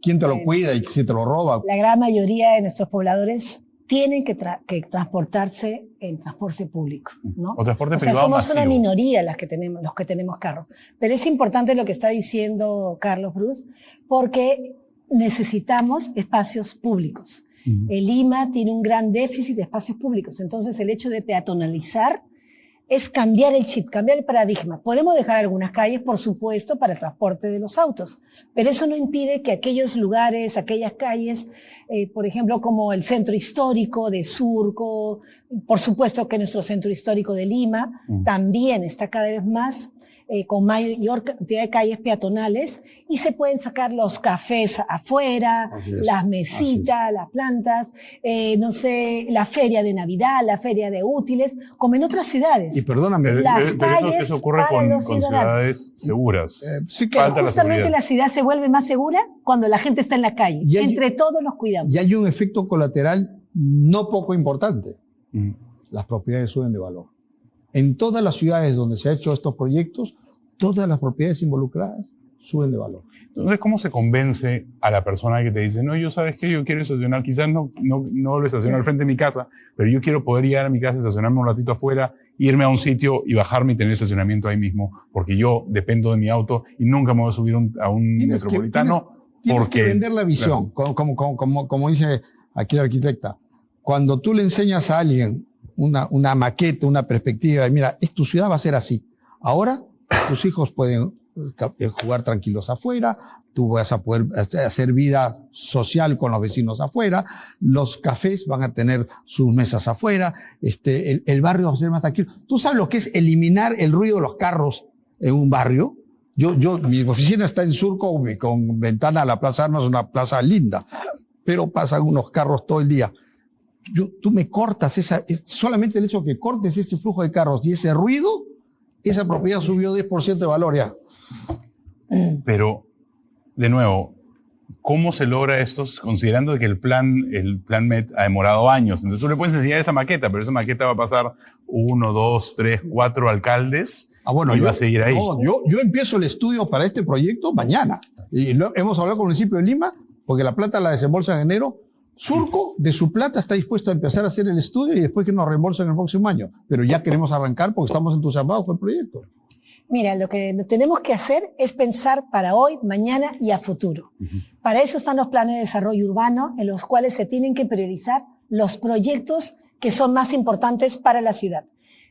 ¿Quién te lo cuida y si te lo roba? La gran mayoría de nuestros pobladores tienen que transportarse en transporte público, ¿no? O transporte privado somos masivo. Una minoría los que tenemos carros. Pero es importante lo que está diciendo Carlos Bruce, porque necesitamos espacios públicos. Lima tiene un gran déficit de espacios públicos, entonces el hecho de peatonalizar es cambiar el chip, cambiar el paradigma. Podemos dejar algunas calles, por supuesto, para el transporte de los autos, pero eso no impide que aquellos lugares, aquellas calles, por ejemplo, como el centro histórico de Surco, por supuesto que nuestro centro histórico de Lima, también está cada vez más con mayor cantidad de calles peatonales, y se pueden sacar los cafés afuera, las mesitas, las plantas, no sé, la feria de Navidad, la feria de útiles, como en otras ciudades. Y perdóname, pero eso ocurre con ciudades seguras. Sí, pero claro. justamente la ciudad se vuelve más segura cuando la gente está en la calle. Entre todos nos cuidamos. Y hay un efecto colateral no poco importante. Las propiedades suben de valor. En todas las ciudades donde se han hecho estos proyectos, todas las propiedades involucradas suben de valor. Entonces, ¿cómo se convence a la persona que te dice, no, yo sabes que yo quiero estacionar, quizás no lo estaciono al frente de mi casa, pero yo quiero poder llegar a mi casa, estacionarme un ratito afuera, irme a un sitio y bajarme y tener estacionamiento ahí mismo, porque yo dependo de mi auto y nunca me voy a subir a un metropolitano? Tienes que vender la visión, claro. Como dice aquí la arquitecta. Cuando tú le enseñas a alguien una maqueta, una perspectiva, mira, tu ciudad va a ser así. Ahora tus hijos pueden jugar tranquilos afuera, tú vas a poder hacer vida social con los vecinos afuera, los cafés van a tener sus mesas afuera, el barrio va a ser más tranquilo. ¿Tú sabes lo que es eliminar el ruido de los carros en un barrio? Mi oficina está en Surco con ventana a la Plaza Armas, una plaza linda, pero pasan unos carros todo el día. Tú me cortas solamente el hecho que cortes ese flujo de carros y ese ruido, esa propiedad subió 10% de valor ya. Pero, de nuevo, ¿cómo se logra esto considerando que el plan MET ha demorado años? Entonces tú le puedes enseñar esa maqueta, pero esa maqueta va a pasar 1, 2, 3, 4 alcaldes y va a seguir ahí. No, yo empiezo el estudio para este proyecto mañana. Y hemos hablado con el municipio de Lima, porque la plata la desembolsa en enero. Surco, de su plata, está dispuesto a empezar a hacer el estudio y después que nos reembolsen el próximo año. Pero ya queremos arrancar porque estamos entusiasmados con el proyecto. Mira, lo que tenemos que hacer es pensar para hoy, mañana y a futuro. Para eso están los planes de desarrollo urbano, en los cuales se tienen que priorizar los proyectos que son más importantes para la ciudad.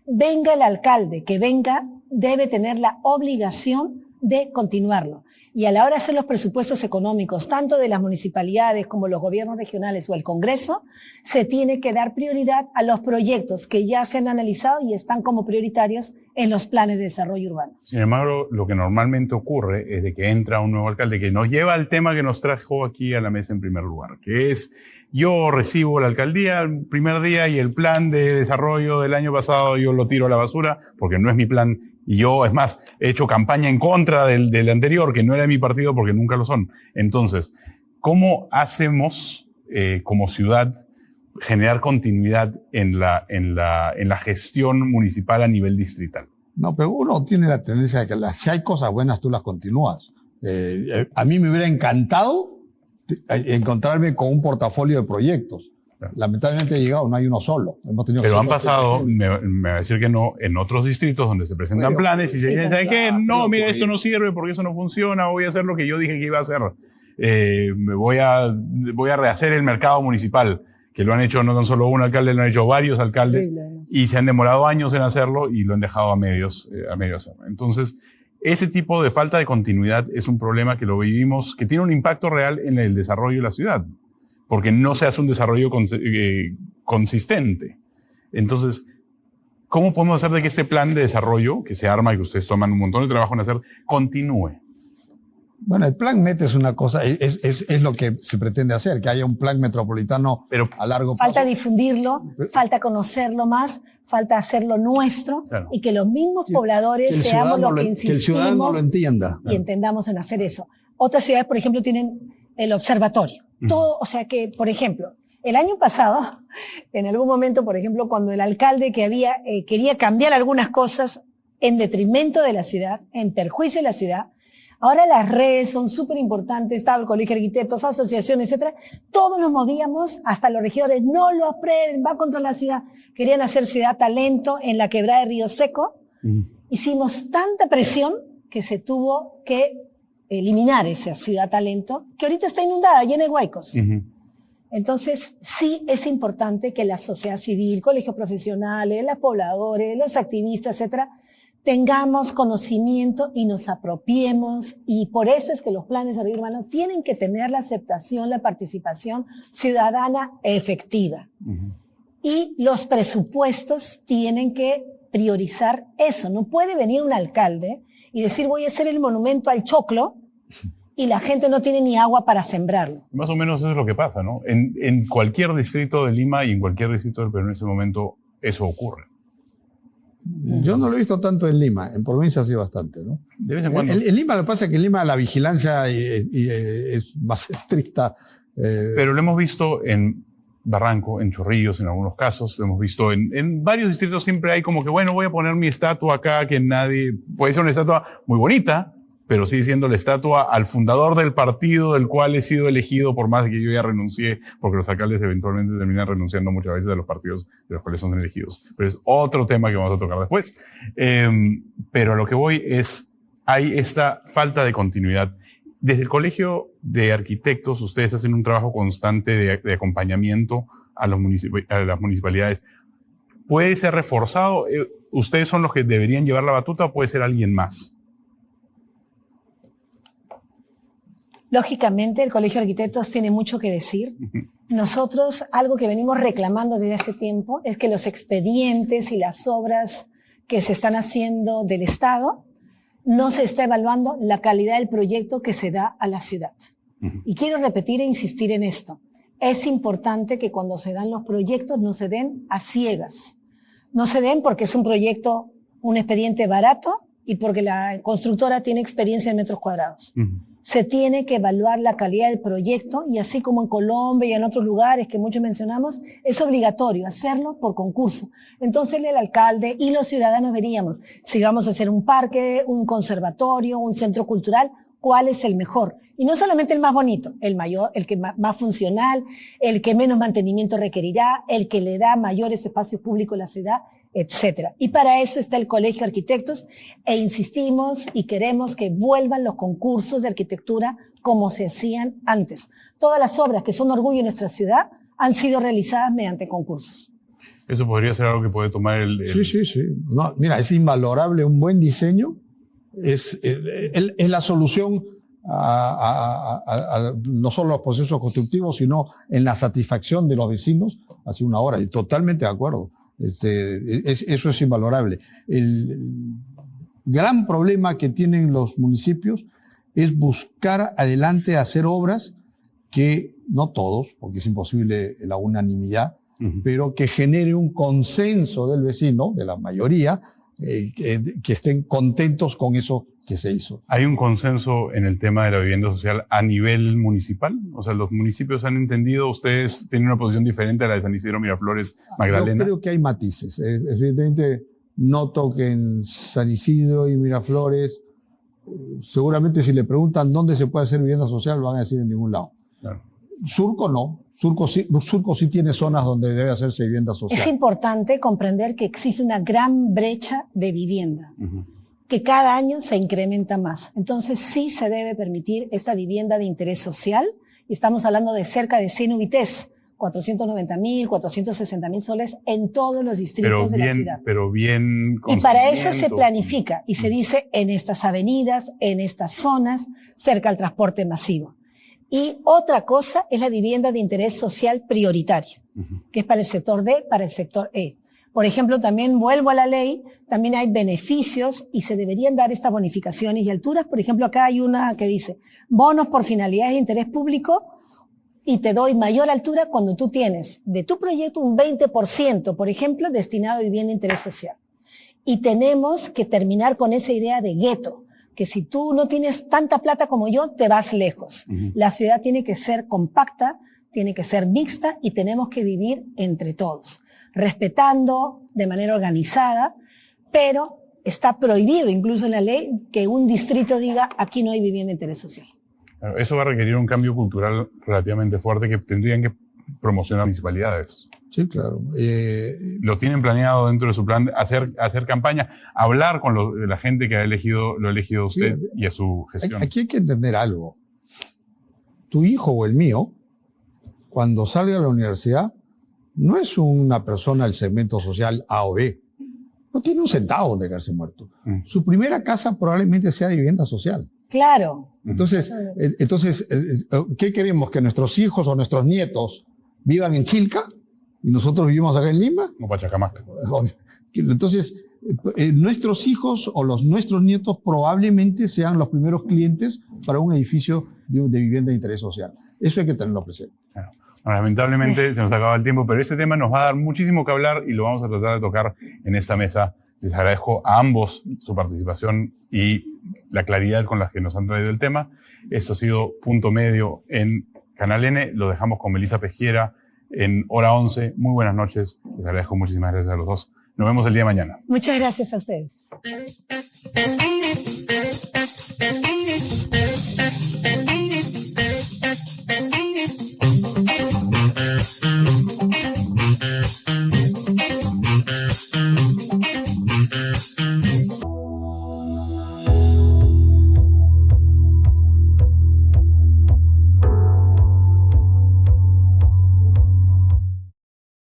Venga el alcalde, que venga, debe tener la obligación de continuarlo. Y a la hora de hacer los presupuestos económicos, tanto de las municipalidades como los gobiernos regionales o el Congreso, se tiene que dar prioridad a los proyectos que ya se han analizado y están como prioritarios en los planes de desarrollo urbano. Sin embargo, lo que normalmente ocurre es de que entra un nuevo alcalde que nos lleva al tema que nos trajo aquí a la mesa en primer lugar, que es: yo recibo la alcaldía el primer día y el plan de desarrollo del año pasado yo lo tiro a la basura porque no es mi plan. Y yo, es más, he hecho campaña en contra del anterior, que no era de mi partido porque nunca lo son. Entonces, ¿cómo hacemos como ciudad generar continuidad en la gestión municipal a nivel distrital? No, pero uno tiene la tendencia de que si hay cosas buenas, tú las continúas. A mí me hubiera encantado encontrarme con un portafolio de proyectos. Lamentablemente he llegado, no hay uno solo. Pero han pasado, me va a decir que no, en otros distritos donde se presentan planes y se dicen, ¿sabes qué? No, mira, esto no sirve porque eso no funciona, voy a hacer lo que yo dije que iba a hacer. Voy a rehacer el mercado municipal, que lo han hecho no tan solo un alcalde, lo han hecho varios alcaldes, y se han demorado años en hacerlo y lo han dejado a medios hacerlo. Entonces, ese tipo de falta de continuidad es un problema que lo vivimos, que tiene un impacto real en el desarrollo de la ciudad, porque no se hace un desarrollo consistente. Entonces, ¿cómo podemos hacer de que este plan de desarrollo, que se arma y que ustedes toman un montón de trabajo en hacer, continúe? Bueno, el plan MET es una cosa, es lo que se pretende hacer, que haya un plan metropolitano a largo plazo. Falta difundirlo, falta conocerlo más, falta hacerlo nuestro, y que los mismos pobladores seamos los que insistimos. Que el ciudadano lo entienda. Y entendamos en hacer eso. Otras ciudades, por ejemplo, tienen el observatorio. Todo, o sea que, por ejemplo, el año pasado, en algún momento, por ejemplo, cuando el alcalde quería cambiar algunas cosas en detrimento de la ciudad, en perjuicio de la ciudad, ahora las redes son súper importantes, estaba el Colegio de Arquitectos, asociaciones, etcétera. Todos nos movíamos, hasta los regidores, no lo aprueben, va contra la ciudad. Querían hacer ciudad talento en la quebrada de Río Seco. Hicimos tanta presión que se tuvo que eliminar esa ciudad talento, que ahorita está inundada, llena de huaicos. Entonces, sí es importante que la sociedad civil, colegios profesionales, los pobladores, los activistas, etcétera, tengamos conocimiento y nos apropiemos, y por eso es que los planes de desarrollo urbano tienen que tener la aceptación, la participación ciudadana efectiva. Y los presupuestos tienen que priorizar eso. No puede venir un alcalde y decir voy a hacer el monumento al choclo y la gente no tiene ni agua para sembrarlo. Más o menos eso es lo que pasa, ¿no? En cualquier distrito de Lima y en cualquier distrito del Perú en ese momento eso ocurre. Yo no lo he visto tanto en Lima, en provincia sí bastante, ¿no? De vez en cuando. En Lima lo que pasa es que en Lima la vigilancia es más estricta. Pero lo hemos visto en Barranco, en Chorrillos, en algunos casos. Lo hemos visto en varios distritos. Siempre hay como que, bueno, voy a poner mi estatua acá, que nadie... Puede ser una estatua muy bonita, pero sigue siendo la estatua al fundador del partido del cual he sido elegido, por más que yo ya renuncié, porque los alcaldes eventualmente terminan renunciando muchas veces a los partidos de los cuales son elegidos. Pero es otro tema que vamos a tocar después. Pero a lo que voy es, hay esta falta de continuidad. Desde el Colegio de Arquitectos, ustedes hacen un trabajo constante de acompañamiento a las municipalidades. ¿Puede ser reforzado? ¿Ustedes son los que deberían llevar la batuta o puede ser alguien más? Lógicamente, el Colegio de Arquitectos tiene mucho que decir. Nosotros, algo que venimos reclamando desde hace tiempo, es que los expedientes y las obras que se están haciendo del Estado, no se está evaluando la calidad del proyecto que se da a la ciudad. Y quiero repetir e insistir en esto. Es importante que cuando se dan los proyectos no se den a ciegas. No se den porque es un proyecto, un expediente barato y porque la constructora tiene experiencia en metros cuadrados. Se tiene que evaluar la calidad del proyecto y así como en Colombia y en otros lugares que muchos mencionamos, es obligatorio hacerlo por concurso. Entonces el alcalde y los ciudadanos veríamos si vamos a hacer un parque, un conservatorio, un centro cultural, cuál es el mejor. Y no solamente el más bonito, el mayor, el que más funcional, el que menos mantenimiento requerirá, el que le da mayores espacios públicos a la ciudad, etcétera. Y para eso está el Colegio de Arquitectos e insistimos y queremos que vuelvan los concursos de arquitectura como se hacían antes. Todas las obras que son orgullo de nuestra ciudad han sido realizadas mediante concursos. Eso podría ser algo que puede tomar el... Sí. No, mira, es invalorable un buen diseño. Es la solución a no solo los procesos constructivos, sino en la satisfacción de los vecinos hacia una obra. Y totalmente de acuerdo. Eso es invalorable. El gran problema que tienen los municipios es buscar adelante hacer obras que, no todos, porque es imposible la unanimidad, pero que genere un consenso del vecino, de la mayoría, que estén contentos con eso que se hizo. ¿Hay un consenso en el tema de la vivienda social a nivel municipal? O sea, ¿los municipios han entendido? ¿Ustedes tienen una posición diferente a la de San Isidro, Miraflores, Magdalena? Yo creo que hay matices. Evidentemente, noto que en San Isidro y Miraflores, seguramente si le preguntan dónde se puede hacer vivienda social, van a decir en ningún lado. Claro. Surco no. Surco sí tiene zonas donde debe hacerse vivienda social. Es importante comprender que existe una gran brecha de vivienda, que cada año se incrementa más. Entonces sí se debe permitir esta vivienda de interés social, y estamos hablando de cerca de 100 UITs, 490.000, 460.000 soles en todos los distritos de la ciudad. Pero bien... Y para eso se planifica y se dice en estas avenidas, en estas zonas, cerca al transporte masivo. Y otra cosa es la vivienda de interés social prioritaria, que es para el sector D, para el sector E. Por ejemplo, también vuelvo a la ley, también hay beneficios y se deberían dar estas bonificaciones y alturas. Por ejemplo, acá hay una que dice, bonos por finalidades de interés público y te doy mayor altura cuando tú tienes de tu proyecto un 20%, por ejemplo, destinado a vivienda de interés social. Y tenemos que terminar con esa idea de gueto, que si tú no tienes tanta plata como yo, te vas lejos. La ciudad tiene que ser compacta, tiene que ser mixta y tenemos que vivir entre todos, respetando de manera organizada, pero está prohibido incluso en la ley que un distrito diga aquí no hay vivienda de interés social. Claro, eso va a requerir un cambio cultural relativamente fuerte que tendrían que promocionar municipalidades. Sí, claro. ¿Lo tienen planeado dentro de su plan hacer campaña, hablar con la gente que lo ha elegido a usted y a su gestión? Aquí hay que entender algo. Tu hijo o el mío, cuando salga a la universidad, no es una persona del segmento social A o B. No tiene un centavo donde quedarse muerto. Su primera casa probablemente sea de vivienda social. Claro. Entonces, ¿qué queremos? ¿Que nuestros hijos o nuestros nietos vivan en Chilca y nosotros vivimos acá en Lima? O Pachacamac. Entonces, nuestros hijos o nuestros nietos probablemente sean los primeros clientes para un edificio de vivienda de interés social. Eso hay que tenerlo presente. Claro. Bueno, lamentablemente se nos acaba el tiempo, pero este tema nos va a dar muchísimo que hablar y lo vamos a tratar de tocar en esta mesa. Les agradezco a ambos su participación y la claridad con la que nos han traído el tema. Esto ha sido Punto Medio en Canal N. Lo dejamos con Melissa Pesquiera en Hora 11. Muy buenas noches. Les agradezco muchísimas gracias a los dos. Nos vemos el día de mañana. Muchas gracias a ustedes.